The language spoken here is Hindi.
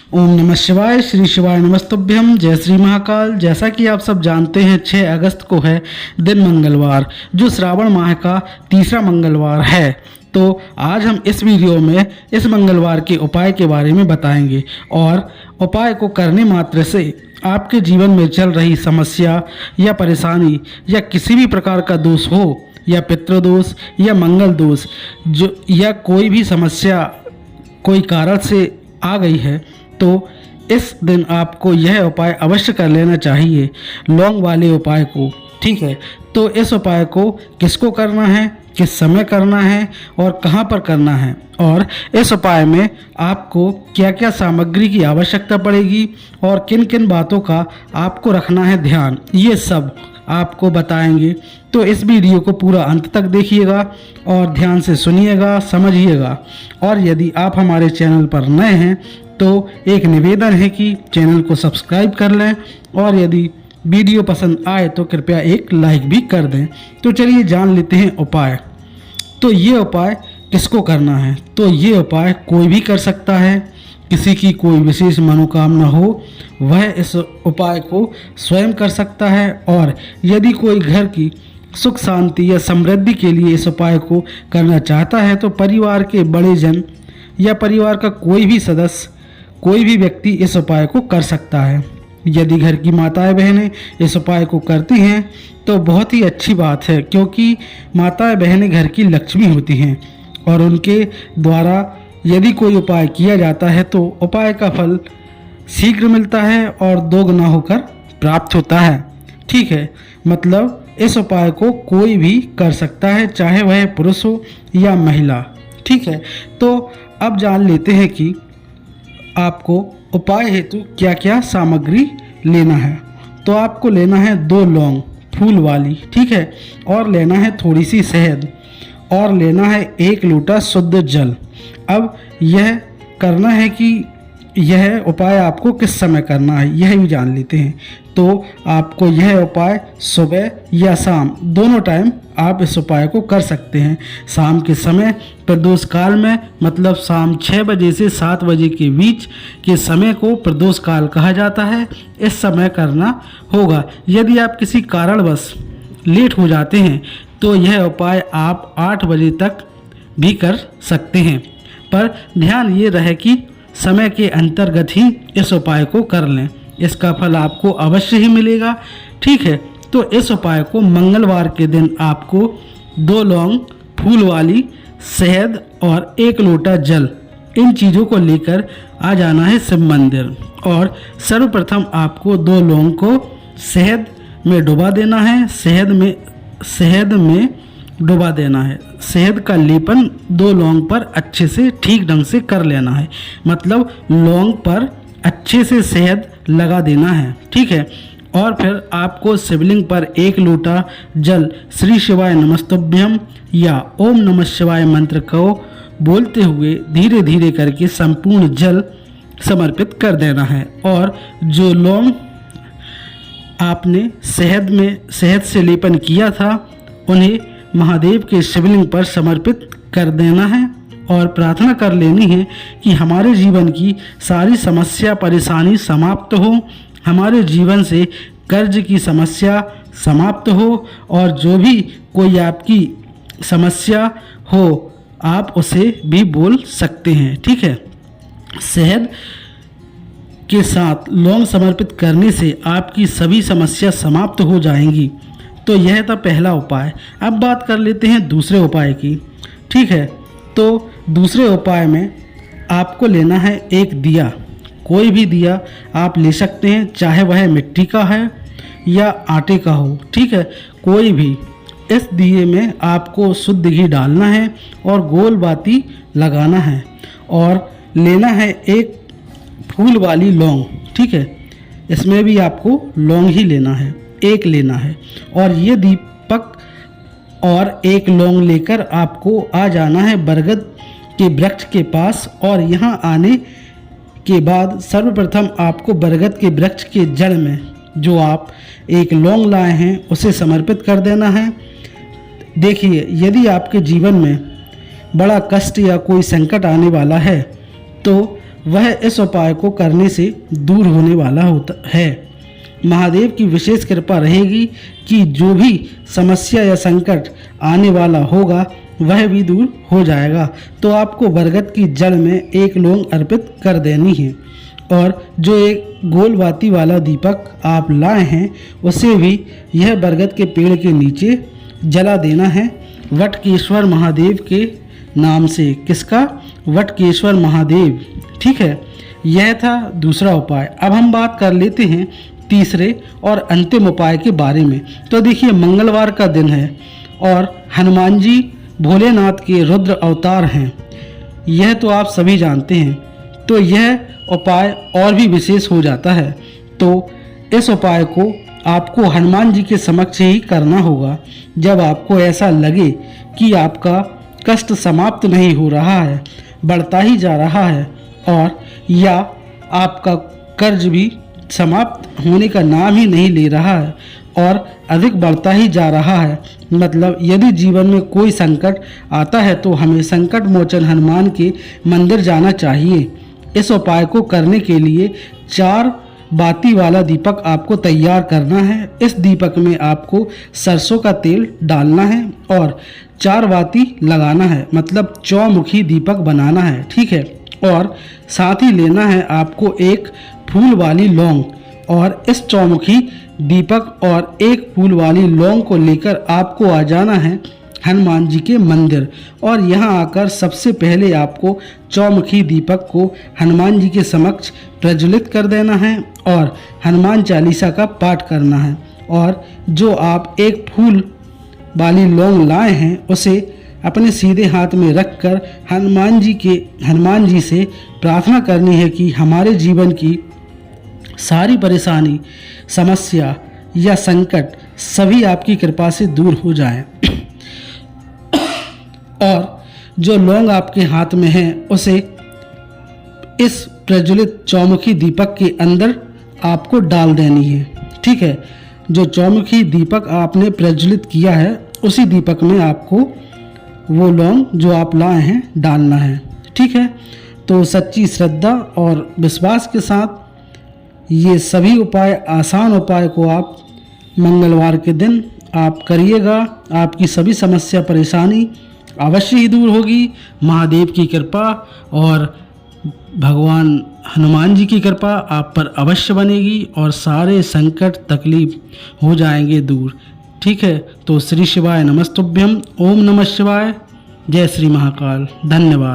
ओम नमः शिवाय। श्री शिवाय नमस्तुभ्यम। जय श्री महाकाल। जैसा कि आप सब जानते हैं 6 अगस्त को है दिन मंगलवार, जो श्रावण माह का तीसरा मंगलवार है। तो आज हम इस वीडियो में इस मंगलवार के उपाय के बारे में बताएंगे और उपाय को करने मात्र से आपके जीवन में चल रही समस्या या परेशानी या किसी भी प्रकार का दोष हो, या पितृदोष या मंगल दोष, जो या कोई भी समस्या कोई कारण से आ गई है, तो इस दिन आपको यह उपाय अवश्य कर लेना चाहिए, लौंग वाले उपाय को। ठीक है, तो इस उपाय को किसको करना है, किस समय करना है और कहाँ पर करना है, और इस उपाय में आपको क्या क्या सामग्री की आवश्यकता पड़ेगी और किन किन बातों का आपको रखना है ध्यान, ये सब आपको बताएंगे। तो इस वीडियो को पूरा अंत तक देखिएगा और ध्यान से सुनिएगा, समझिएगा। और यदि आप हमारे चैनल पर नए हैं तो एक निवेदन है कि चैनल को सब्सक्राइब कर लें, और यदि वीडियो पसंद आए तो कृपया एक लाइक भी कर दें। तो चलिए जान लेते हैं उपाय। तो ये उपाय किसको करना है, तो ये उपाय कोई भी कर सकता है। किसी की कोई विशेष मनोकामना हो वह इस उपाय को स्वयं कर सकता है, और यदि कोई घर की सुख शांति या समृद्धि के लिए इस उपाय को करना चाहता है तो परिवार के बड़े जन या परिवार का कोई भी सदस्य, कोई भी व्यक्ति इस उपाय को कर सकता है। यदि घर की माताएं बहनें इस उपाय को करती हैं तो बहुत ही अच्छी बात है, क्योंकि माताएं बहनें घर की लक्ष्मी होती हैं और उनके द्वारा यदि कोई उपाय किया जाता है तो उपाय का फल शीघ्र मिलता है और दोगुना होकर प्राप्त होता है। ठीक है, मतलब इस उपाय को कोई भी कर सकता है, चाहे वह पुरुष हो या महिला। ठीक है, तो अब जान लेते हैं कि आपको उपाय हेतु क्या क्या सामग्री लेना है। तो आपको लेना है 2 लौंग फूल वाली, ठीक है, और लेना है थोड़ी सी शहद, और लेना है 1 लोटा शुद्ध जल। अब यह करना है कि यह उपाय आपको किस समय करना है यह भी जान लेते हैं। तो आपको यह उपाय सुबह या शाम दोनों टाइम आप इस उपाय को कर सकते हैं। शाम के समय प्रदोष काल में, मतलब शाम 6 बजे से 7 बजे के बीच के समय को प्रदोष काल कहा जाता है। इस समय करना होगा। यदि आप किसी कारणवश लेट हो जाते हैं तो यह उपाय आप 8 बजे तक भी कर सकते हैं, पर ध्यान ये रहे कि समय के अंतर्गत ही इस उपाय को कर लें, इसका फल आपको अवश्य ही मिलेगा। ठीक है, तो इस उपाय को मंगलवार के दिन आपको 2 लौंग फूल वाली शहद और 1 लोटा जल, इन चीज़ों को लेकर आ जाना है शिव मंदिर। और सर्वप्रथम आपको 2 लौंग को शहद में डुबा देना है, शहद में डुबा देना है। शहद का लेपन 2 लौंग पर अच्छे से ठीक ढंग से कर लेना है, मतलब लौंग पर अच्छे से शहद लगा देना है। ठीक है, और फिर आपको शिवलिंग पर 1 लोटा जल श्री शिवाय नमस्तुभ्यम या ओम नमः शिवाय मंत्र को बोलते हुए धीरे धीरे करके संपूर्ण जल समर्पित कर देना है। और जो लौंग आपने शहद से लेपन किया था उन्हें महादेव के शिवलिंग पर समर्पित कर देना है, और प्रार्थना कर लेनी है कि हमारे जीवन की सारी समस्या परेशानी समाप्त हो, हमारे जीवन से कर्ज की समस्या समाप्त हो, और जो भी कोई आपकी समस्या हो आप उसे भी बोल सकते हैं। ठीक है, शहद के साथ लौंग समर्पित करने से आपकी सभी समस्या समाप्त हो जाएंगी। तो यह था पहला उपाय। अब बात कर लेते हैं दूसरे उपाय की। ठीक है, तो दूसरे उपाय में आपको लेना है 1 दिया, कोई भी दिया आप ले सकते हैं, चाहे वह मिट्टी का है या आटे का हो। ठीक है, कोई भी। इस दिए में आपको शुद्ध घी डालना है और गोल बाती लगाना है, और लेना है 1 फूल वाली लौंग। ठीक है, इसमें भी आपको लौंग ही लेना है, 1 लेना है, और ये दीपक और 1 लौंग लेकर आपको आ जाना है बरगद के वृक्ष के पास। और यहाँ आने के बाद सर्वप्रथम आपको बरगद के वृक्ष के जड़ में जो आप 1 लौंग लाए हैं उसे समर्पित कर देना है। देखिए, यदि आपके जीवन में बड़ा कष्ट या कोई संकट आने वाला है तो वह इस उपाय को करने से दूर होने वाला होता है। महादेव की विशेष कृपा रहेगी कि जो भी समस्या या संकट आने वाला होगा वह भी दूर हो जाएगा। तो आपको बरगद की जड़ में एक लौंग अर्पित कर देनी है और जो एक गोल बाती वाला दीपक आप लाए हैं उसे भी यह बरगद के पेड़ के नीचे जला देना है वटकेश्वर महादेव के नाम से। किसका? वटकेश्वर महादेव। ठीक है, यह था दूसरा उपाय। अब हम बात कर लेते हैं तीसरे और अंतिम उपाय के बारे में। तो देखिए, मंगलवार का दिन है और हनुमान जी भोलेनाथ के रुद्र अवतार हैं, यह तो आप सभी जानते हैं। तो यह उपाय और भी विशेष हो जाता है। तो इस उपाय को आपको हनुमान जी के समक्ष ही करना होगा। जब आपको ऐसा लगे कि आपका कष्ट समाप्त नहीं हो रहा है, बढ़ता ही जा रहा है, और या आपका कर्ज भी समाप्त होने का नाम ही नहीं ले रहा है और अधिक बढ़ता ही जा रहा है, मतलब यदि जीवन में कोई संकट आता है तो हमें संकट मोचन हनुमान के मंदिर जाना चाहिए। इस उपाय को करने के लिए 4 बाती वाला दीपक आपको तैयार करना है। इस दीपक में आपको सरसों का तेल डालना है और 4 बाती लगाना है, मतलब चौमुखी दीपक बनाना है। ठीक है, और साथ ही लेना है आपको एक फूल वाली लौंग, और इस चौमुखी दीपक और एक फूल वाली लौंग को लेकर आपको आ जाना है हनुमान जी के मंदिर, और यहाँ आकर सबसे पहले आपको चौमुखी दीपक को हनुमान जी के समक्ष प्रज्वलित कर देना है और हनुमान चालीसा का पाठ करना है। और जो आप एक फूल वाली लौंग लाए हैं उसे अपने सीधे हाथ में रखकर हनुमान जी से प्रार्थना करनी है कि हमारे जीवन की सारी परेशानी, समस्या या संकट सभी आपकी कृपा से दूर हो जाएं। और जो लौंग आपके हाथ में है उसे इस प्रज्वलित चौमुखी दीपक के अंदर आपको डाल देनी है। ठीक है, जो चौमुखी दीपक आपने प्रज्वलित किया है उसी दीपक में आपको वो लौंग जो आप लाए हैं डालना है। ठीक है, तो सच्ची श्रद्धा और विश्वास के साथ ये सभी उपाय, आसान उपाय को आप मंगलवार के दिन आप करिएगा। आपकी सभी समस्या परेशानी अवश्य ही दूर होगी। महादेव की कृपा और भगवान हनुमान जी की कृपा आप पर अवश्य बनेगी और सारे संकट तकलीफ हो जाएंगे दूर। ठीक है, तो श्री शिवाय नमस्तुभ्यम। ओम नमः शिवाय। जय श्री महाकाल। धन्यवाद।